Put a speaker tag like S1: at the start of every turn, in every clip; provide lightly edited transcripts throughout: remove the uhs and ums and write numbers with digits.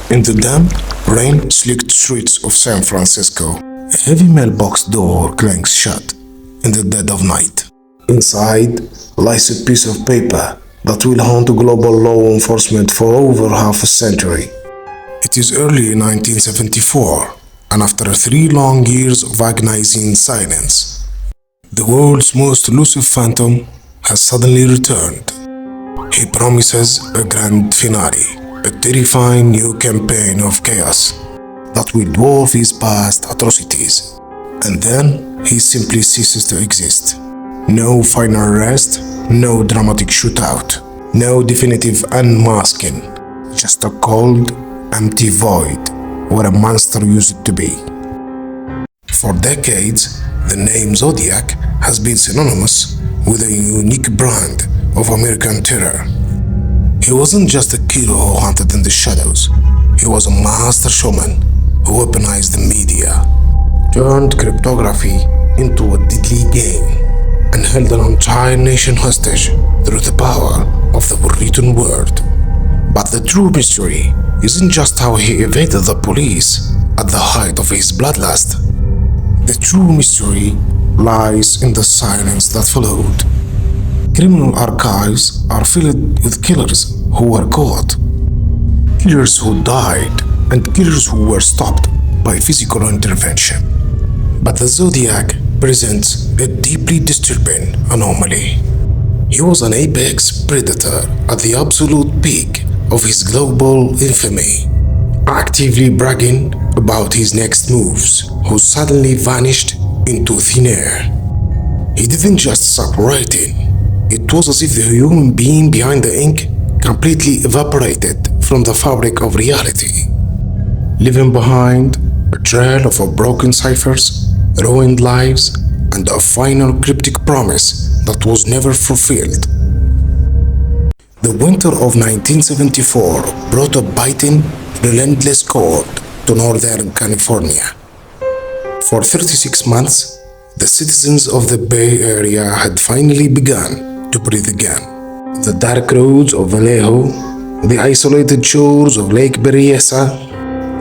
S1: In the damp, rain-slicked streets of San Francisco, a heavy mailbox door clangs shut in the dead of night. Inside lies a piece of paper that will haunt global law enforcement for over half a century. It is early 1974, and after 3 long years of agonizing silence, the world's most elusive phantom has suddenly returned. He promises a grand finale, a terrifying new campaign of chaos that will dwarf his past atrocities. And then he simply ceases to exist. No final arrest, no dramatic shootout, no definitive unmasking, just a cold, empty void where a monster used to be. For decades, the name Zodiac has been synonymous with a unique brand of American terror. He wasn't just a killer who hunted in the shadows. He was a master showman who weaponized the media, turned cryptography into a deadly game, and held an entire nation hostage through the power of the written word. But the true mystery isn't just how he evaded the police at the height of his bloodlust. The true mystery lies in the silence that followed. Criminal archives are filled with killers who were caught, killers who died, and killers who were stopped by physical intervention. But the Zodiac presents a deeply disturbing anomaly. He was an apex predator at the absolute peak of his global infamy, actively bragging about his next moves, who suddenly vanished into thin air. He didn't just stop writing. It was as if the human being behind the ink completely evaporated from the fabric of reality, leaving behind a trail of broken ciphers, ruined lives, and a final cryptic promise that was never fulfilled. The winter of 1974 brought a biting, relentless cold to Northern California. For 36 months, the citizens of the Bay Area had finally begun to breathe again. The dark roads of Vallejo, the isolated shores of Lake Berryessa,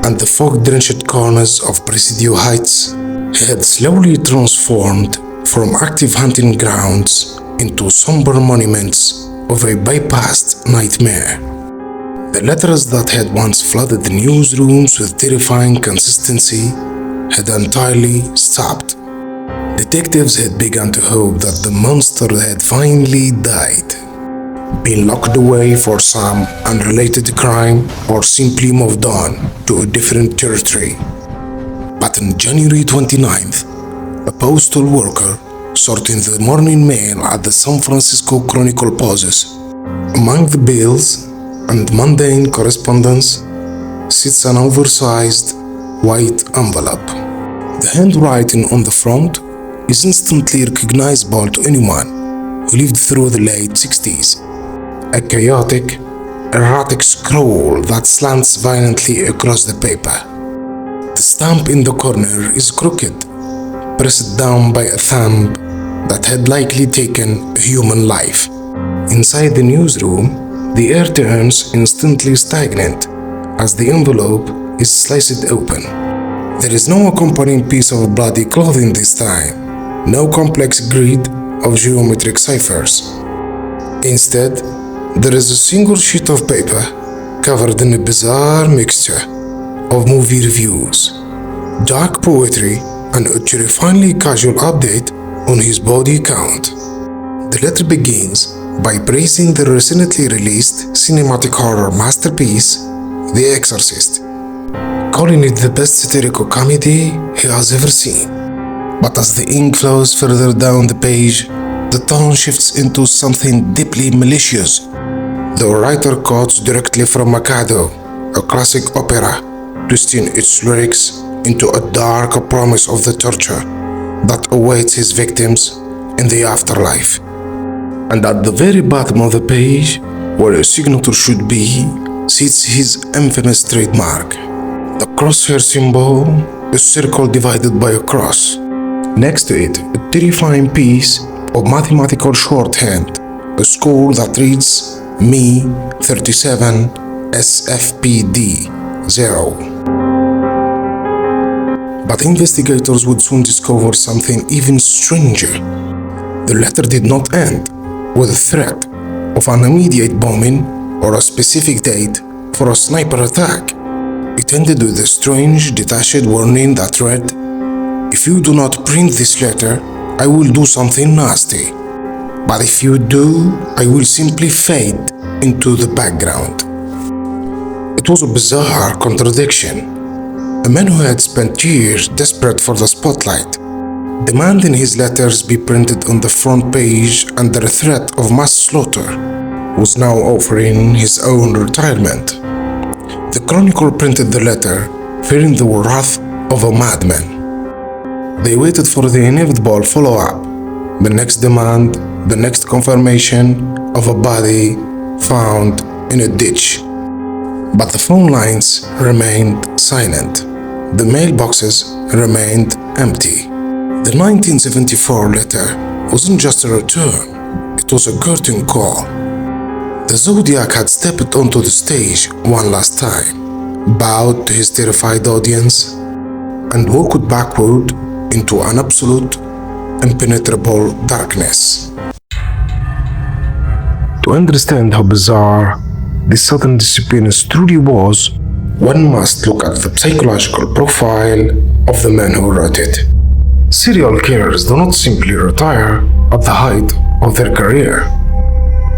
S1: and the fog-drenched corners of Presidio Heights had slowly transformed from active hunting grounds into somber monuments of a bypassed nightmare. The letters that had once flooded the newsrooms with terrifying consistency had entirely stopped. Detectives had begun to hope that the monster had finally died, been locked away for some unrelated crime, or simply moved on to a different territory. But on January 29th, a postal worker sorting the morning mail at the San Francisco Chronicle pauses. Among the bills and mundane correspondence sits an oversized white envelope. The handwriting on the front is instantly recognizable to anyone who lived through the late 60s. A chaotic, erratic scroll that slants violently across the paper. The stamp in the corner is crooked, pressed down by a thumb that had likely taken a human life. Inside the newsroom, the air turns instantly stagnant as the envelope is sliced open. There is no accompanying piece of bloody clothing this time, no complex grid of geometric ciphers. Instead, there is a single sheet of paper covered in a bizarre mixture of movie reviews, dark poetry, and a terrifyingly casual update on his body count. The letter begins by praising the recently released cinematic horror masterpiece, The Exorcist, calling it the best satirical comedy he has ever seen. But as the ink flows further down the page, the tone shifts into something deeply malicious. The writer quotes directly from Mikado, a classic opera, twisting its lyrics into a dark promise of the torture that awaits his victims in the afterlife. And at the very bottom of the page, where a signature should be, sits his infamous trademark. The crosshair symbol, a circle divided by a cross. Next to it, a terrifying piece of mathematical shorthand, a score that reads Me 37 SFPD, 0. But investigators would soon discover something even stranger. The letter did not end with a threat of an immediate bombing or a specific date for a sniper attack. It ended with a strange, detached warning that read, "If you do not print this letter, I will do something nasty. But if you do, I will simply fade into the background." It was a bizarre contradiction. A man who had spent years desperate for the spotlight, demanding his letters be printed on the front page under a threat of mass slaughter, was now offering his own retirement. The Chronicle printed the letter, fearing the wrath of a madman. They waited for the inevitable follow-up, the next demand, the next confirmation of a body found in a ditch. But the phone lines remained silent. The mailboxes remained empty. The 1974 letter wasn't just a return, it was a curtain call. The Zodiac had stepped onto the stage one last time, bowed to his terrified audience, and walked backward into an absolute, impenetrable darkness. To understand how bizarre this sudden disappearance truly was, one must look at the psychological profile of the man who wrote it. Serial killers do not simply retire at the height of their career.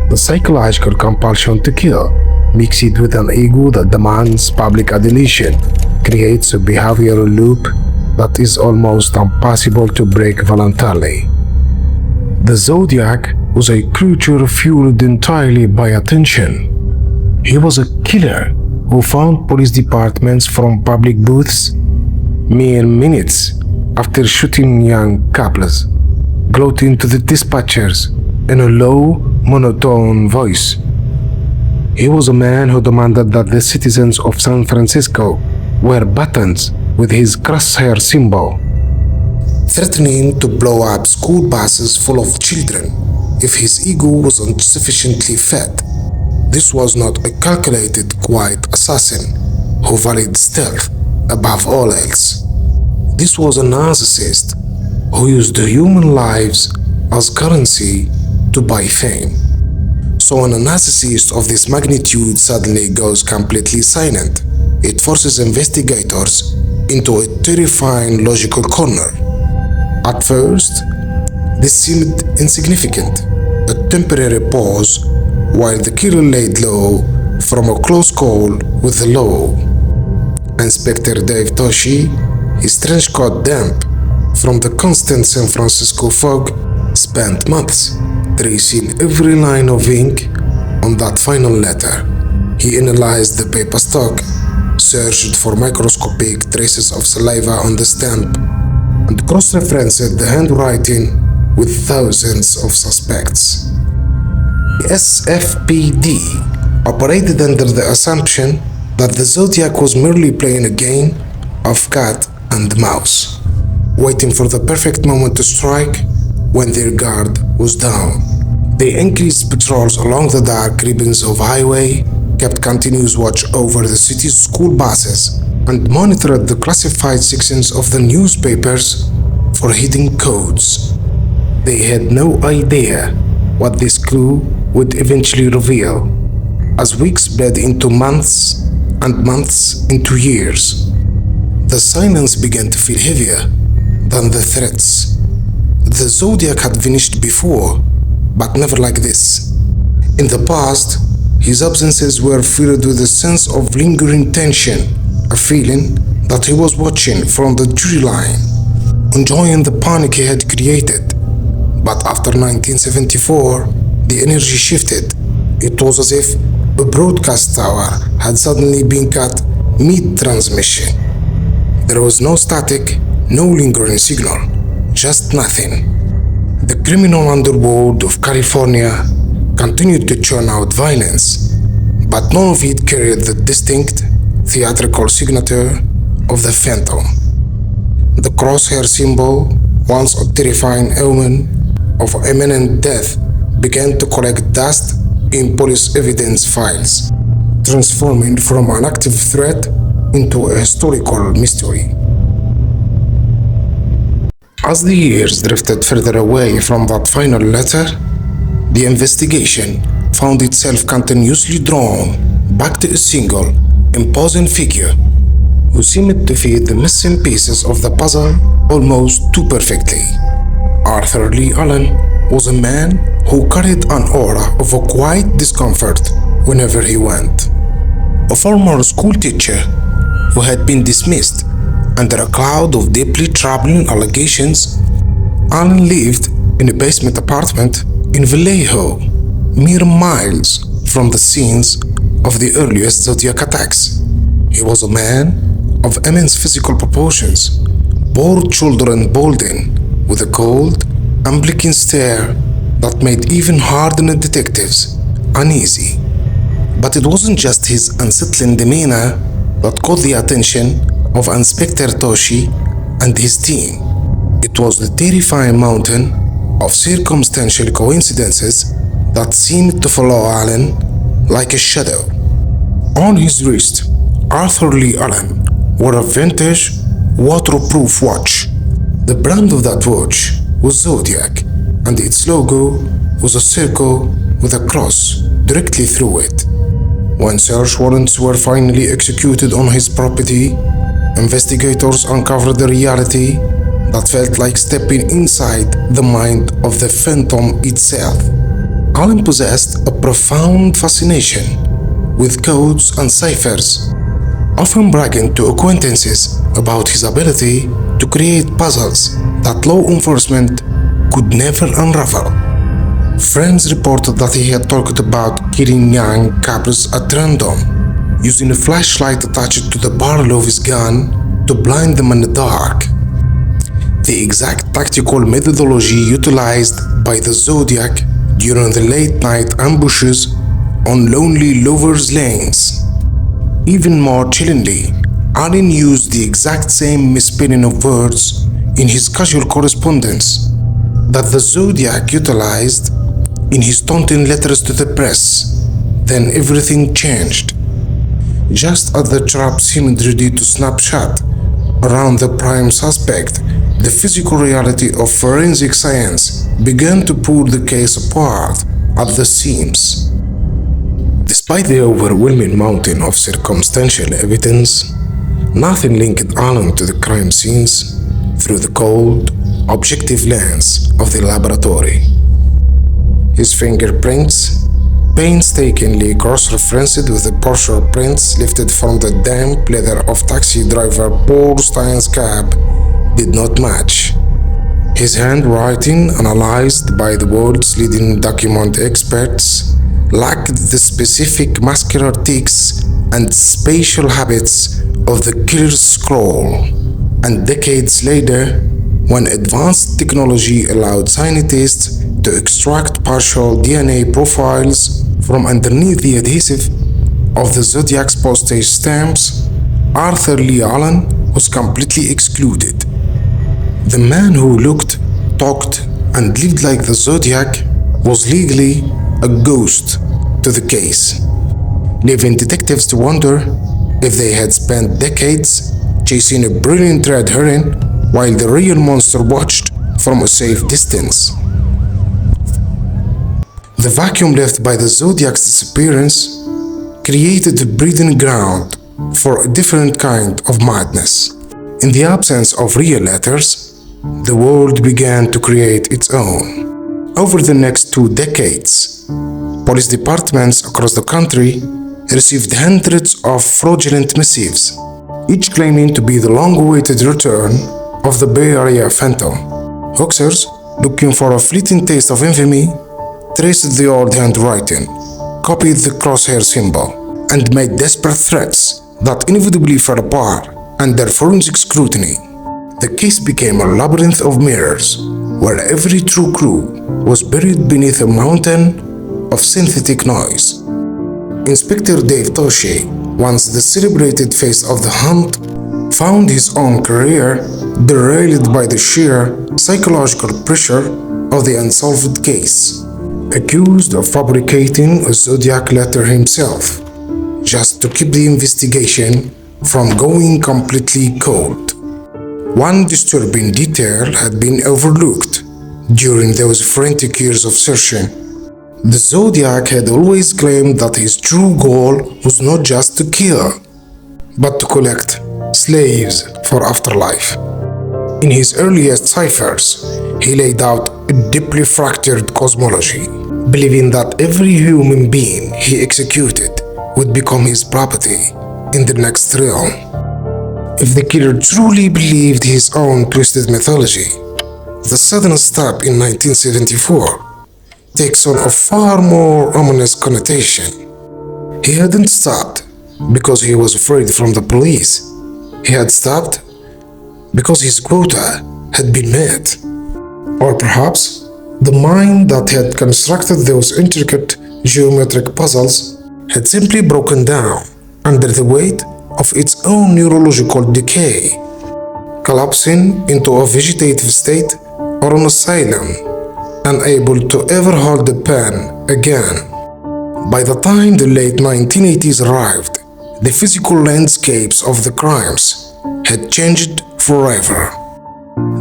S1: The psychological compulsion to kill, mixed with an ego that demands public adulation, creates a behavioral loop that is almost impossible to break voluntarily. The Zodiac was a creature fueled entirely by attention. He was a killer who found police departments from public booths mere minutes after shooting young couples, gloating to the dispatchers in a low, monotone voice. He was a man who demanded that the citizens of San Francisco wear buttons with his crosshair symbol, threatening to blow up school buses full of children if his ego wasn't sufficiently fed. This was not a calculated, quiet assassin who valued stealth above all else. This was a narcissist who used human lives as currency to buy fame. So when a narcissist of this magnitude suddenly goes completely silent, it forces investigators into a terrifying logical corner. At first, this seemed insignificant, a temporary pause while the killer laid low from a close call with the law. Inspector Dave Toshi, his trench coat damp from the constant San Francisco fog, spent months tracing every line of ink on that final letter. He analyzed the paper stock, searched for microscopic traces of saliva on the stamp, and cross-referenced the handwriting with thousands of suspects. The SFPD operated under the assumption that the Zodiac was merely playing a game of cat and mouse, waiting for the perfect moment to strike when their guard was down. They increased patrols along the dark ribbons of highway, kept continuous watch over the city's school buses, and monitored the classified sections of the newspapers for hidden codes. They had no idea what this clue would eventually reveal, as weeks bled into months and months into years. The silence began to feel heavier than the threats. The Zodiac had vanished before, but never like this. In the past, his absences were filled with a sense of lingering tension, a feeling that he was watching from the jury line, enjoying the panic he had created. But after 1974, the energy shifted. It was as if a broadcast tower had suddenly been cut mid-transmission. There was no static, no lingering signal, just nothing. The criminal underworld of California continued to churn out violence, but none of it carried the distinct, theatrical signature of the phantom. The crosshair symbol, once a terrifying omen of imminent death, began to collect dust in police evidence files, transforming from an active threat into a historical mystery. As the years drifted further away from that final letter, the investigation found itself continuously drawn back to a single, imposing figure who seemed to fit the missing pieces of the puzzle almost too perfectly. Arthur Leigh Allen was a man who carried an aura of a quiet discomfort whenever he went. A former school teacher who had been dismissed under a cloud of deeply troubling allegations, Allen lived in a basement apartment in Vallejo, mere miles from the scenes of the earliest Zodiac attacks. He was a man of immense physical proportions, broad-shouldered and balding, with a cold, unblinking stare that made even hardened detectives uneasy. But it wasn't just his unsettling demeanor that caught the attention of Inspector Toshi and his team. It was the terrifying mountain of circumstantial coincidences that seemed to follow Allen like a shadow. On his wrist, Arthur Leigh Allen wore a vintage, waterproof watch. The brand of that watch was Zodiac, and its logo was a circle with a cross directly through it. When search warrants were finally executed on his property, investigators uncovered a reality that felt like stepping inside the mind of the phantom itself. Allen possessed a profound fascination with codes and ciphers, often bragging to acquaintances about his ability to create puzzles that law enforcement could never unravel. Friends reported that he had talked about killing young couples at random, using a flashlight attached to the barrel of his gun to blind them in the dark. The exact tactical methodology utilized by the Zodiac during the late-night ambushes on lonely lovers' lanes. Even more chillingly, Allen used the exact same misspelling of words in his casual correspondence that the Zodiac utilized in his taunting letters to the press. Then everything changed. Just as the trap seemed ready to snap shut around the prime suspect, the physical reality of forensic science began to pull the case apart at the seams. Despite the overwhelming mountain of circumstantial evidence, nothing linked Allen to the crime scenes through the cold, objective lens of the laboratory. His fingerprints, painstakingly cross-referenced with the partial prints lifted from the damp leather of taxi driver Paul Stein's cab, did not match. His handwriting, analyzed by the world's leading document experts, lacked the specific muscular tics and spatial habits of the killer's scroll. And decades later, when advanced technology allowed scientists to extract partial DNA profiles from underneath the adhesive of the Zodiac's postage stamps, Arthur Leigh Allen was completely excluded. The man who looked, talked, and lived like the Zodiac was legally a ghost to the case, leaving detectives to wonder if they had spent decades chasing a brilliant red herring while the real monster watched from a safe distance. The vacuum left by the Zodiac's disappearance created a breeding ground for a different kind of madness. In the absence of real letters, the world began to create its own. Over the next 2 decades, police departments across the country received hundreds of fraudulent missives, each claiming to be the long-awaited return of the Bay Area Phantom. Hoaxers, looking for a fleeting taste of infamy, traced the old handwriting, copied the crosshair symbol, and made desperate threats that inevitably fell apart under forensic scrutiny. The case became a labyrinth of mirrors, where every true clue was buried beneath a mountain of synthetic noise. Inspector Dave Toshi, once the celebrated face of the hunt, found his own career derailed by the sheer psychological pressure of the unsolved case, accused of fabricating a Zodiac letter himself, just to keep the investigation from going completely cold. One disturbing detail had been overlooked during those frantic years of searching. The Zodiac had always claimed that his true goal was not just to kill, but to collect slaves for afterlife. In his earliest ciphers, he laid out a deeply fractured cosmology, believing that every human being he executed would become his property in the next realm. If the killer truly believed his own twisted mythology, the sudden step in 1974 takes on a far more ominous connotation. He hadn't stopped because he was afraid from the police. He had stopped because his quota had been met. Or perhaps the mind that had constructed those intricate geometric puzzles had simply broken down under the weight of its own neurological decay, collapsing into a vegetative state or an asylum, unable to ever hold the pen again. By the time the late 1980s arrived, the physical landscapes of the crimes had changed forever.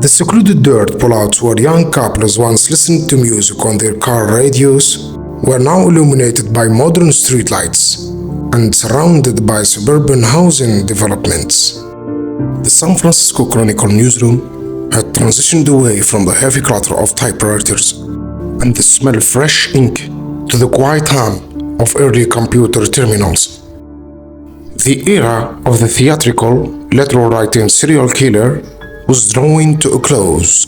S1: The secluded dirt pullouts where young couples once listened to music on their car radios were now illuminated by modern streetlights and surrounded by suburban housing developments. The San Francisco Chronicle newsroom had transitioned away from the heavy clatter of typewriters and the smell of fresh ink to the quiet hum of early computer terminals. The era of the theatrical, letter-writing serial killer was drawing to a close,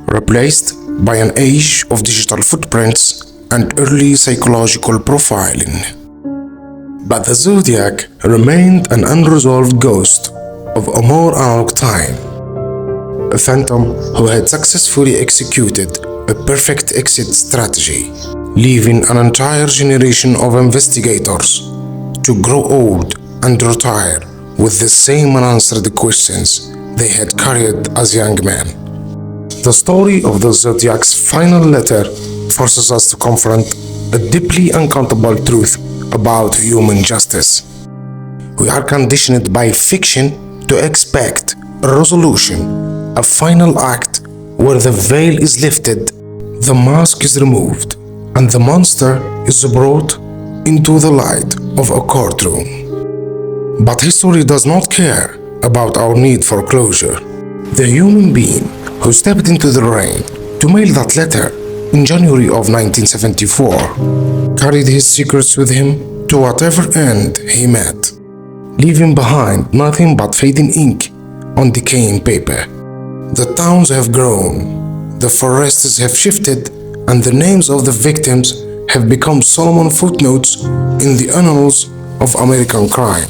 S1: replaced by an age of digital footprints and early psychological profiling. But the Zodiac remained an unresolved ghost of a more analog time, a phantom who had successfully executed a perfect exit strategy, leaving an entire generation of investigators to grow old and retire with the same unanswered questions they had carried as young men. The story of the Zodiac's final letter forces us to confront a deeply uncountable truth about human justice. We are conditioned by fiction to expect a resolution, a final act where the veil is lifted, the mask is removed, and the monster is brought into the light of a courtroom. But history does not care about our need for closure. The human being who stepped into the rain to mail that letter in January of 1974 carried his secrets with him to whatever end he met, leaving behind nothing but fading ink on decaying paper. The towns have grown, the forests have shifted, and the names of the victims have become solemn footnotes in the annals of American crime.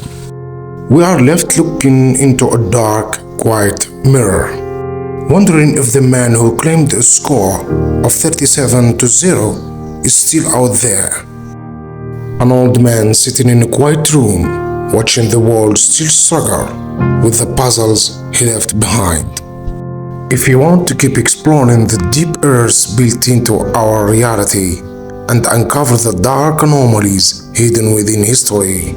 S1: We are left looking into a dark, quiet mirror, wondering if the man who claimed a score of 37-0 is still out there. An old man sitting in a quiet room, watching the world still struggle with the puzzles he left behind. If you want to keep exploring the deep earths built into our reality and uncover the dark anomalies hidden within history,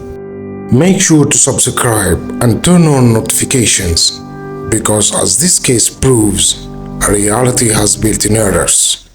S1: make sure to subscribe and turn on notifications, because as this case proves, reality has built-in errors.